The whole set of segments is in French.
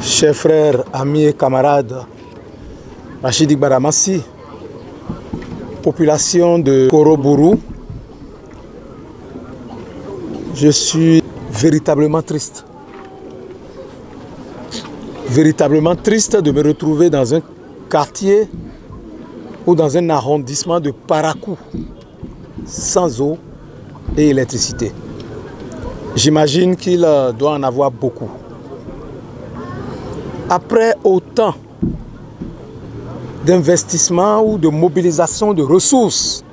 Chers frères, amis et camarades, Rachid Badamassi, population de Koro-Bourou, je suis véritablement triste. Véritablement triste de me retrouver dans un quartier ou dans un arrondissement de Parakou, sans eau et électricité. J'imagine qu'il doit en avoir beaucoup. Après autant d'investissements ou de mobilisation de ressources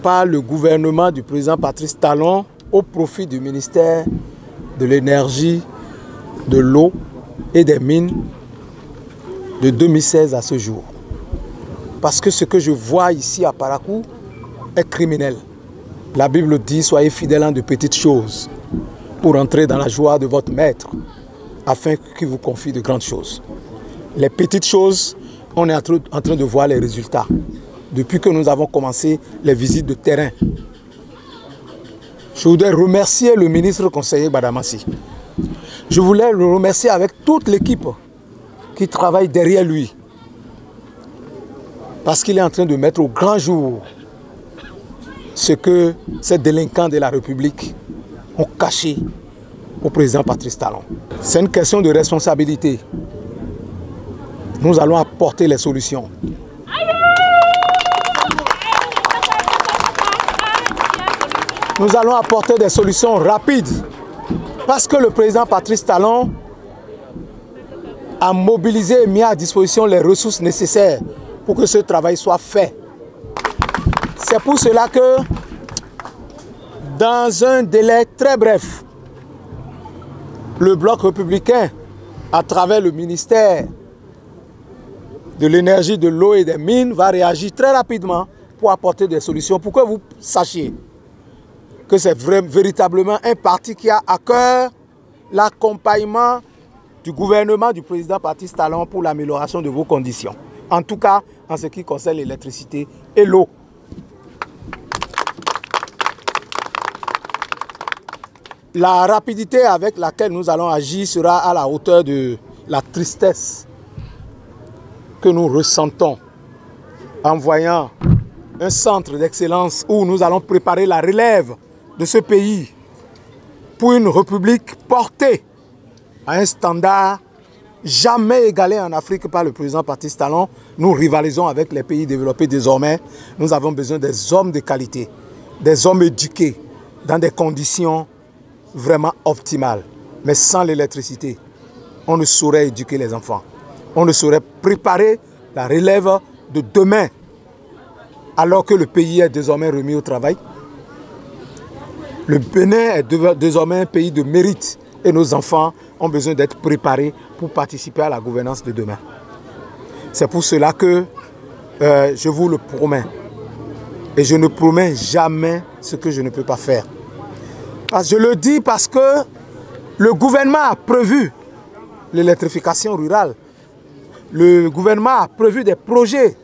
par le gouvernement du président Patrice Talon au profit du ministère de l'énergie, de l'eau et des mines de 2016 à ce jour. Parce que ce que je vois ici à Parakou est criminel. La Bible dit, soyez fidèles en de petites choses pour entrer dans la joie de votre maître, afin qu'il vous confie de grandes choses. Les petites choses, on est en train de voir les résultats. Depuis que nous avons commencé les visites de terrain. Je voudrais remercier le ministre conseiller Badamassi. Je voulais le remercier avec toute l'équipe qui travaille derrière lui. Parce qu'il est en train de mettre au grand jour ce que ces délinquants de la République ont caché au président Patrice Talon. C'est une question de responsabilité. Nous allons apporter les solutions. Nous allons apporter des solutions rapides parce que le président Patrice Talon a mobilisé et mis à disposition les ressources nécessaires pour que ce travail soit fait. C'est pour cela que dans un délai très bref, le bloc républicain, à travers le ministère de l'énergie, de l'eau et des mines, va réagir très rapidement pour apporter des solutions, pour que vous sachiez que c'est véritablement un parti qui a à cœur l'accompagnement du gouvernement du président Patrice Talon pour l'amélioration de vos conditions. En tout cas, en ce qui concerne l'électricité et l'eau. La rapidité avec laquelle nous allons agir sera à la hauteur de la tristesse que nous ressentons en voyant un centre d'excellence où nous allons préparer la relève de ce pays pour une république portée à un standard jamais égalé en Afrique par le président Patrice Talon. Nous rivalisons avec les pays développés désormais. Nous avons besoin des hommes de qualité, des hommes éduqués dans des conditions vraiment optimales. Mais sans l'électricité, on ne saurait éduquer les enfants. On ne saurait préparer la relève de demain alors que le pays est désormais remis au travail. Le Bénin est désormais un pays de mérite et nos enfants ont besoin d'être préparés pour participer à la gouvernance de demain. C'est pour cela que je vous le promets. Et je ne promets jamais ce que je ne peux pas faire. Je le dis parce que le gouvernement a prévu l'électrification rurale. Le gouvernement a prévu des projets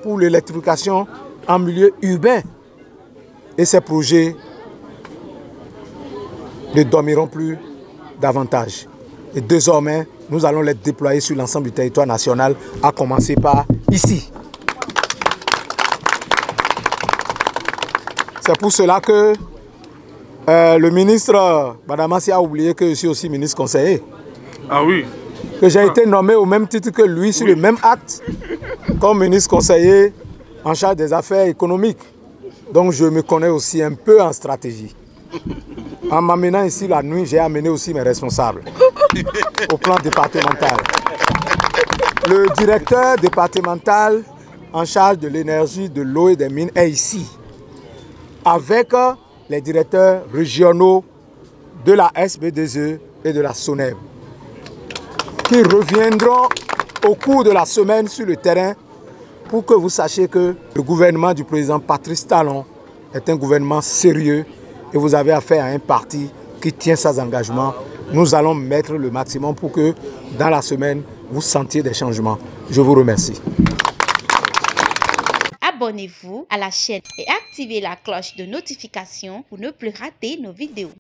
pour l'électrification en milieu urbain. Et ces projets ne dormiront plus davantage. Et désormais, nous allons les déployer sur l'ensemble du territoire national, à commencer par ici. C'est pour cela que le ministre Badamassi a oublié que je suis aussi ministre conseiller. Ah oui. Que j'ai été nommé au même titre que lui, sur le même acte, comme ministre conseiller en charge des affaires économiques. Donc je me connais aussi un peu en stratégie. En m'amenant ici la nuit, j'ai amené aussi mes responsables au plan départemental. Le directeur départemental en charge de l'énergie, de l'eau et des mines est ici, avec les directeurs régionaux de la SBDE et de la SONEB, qui reviendront au cours de la semaine sur le terrain pour que vous sachiez que le gouvernement du président Patrice Talon est un gouvernement sérieux et vous avez affaire à un parti qui tient ses engagements. Nous allons mettre le maximum pour que dans la semaine, vous sentiez des changements. Je vous remercie. Abonnez-vous à la chaîne et activez la cloche de notification pour ne plus rater nos vidéos.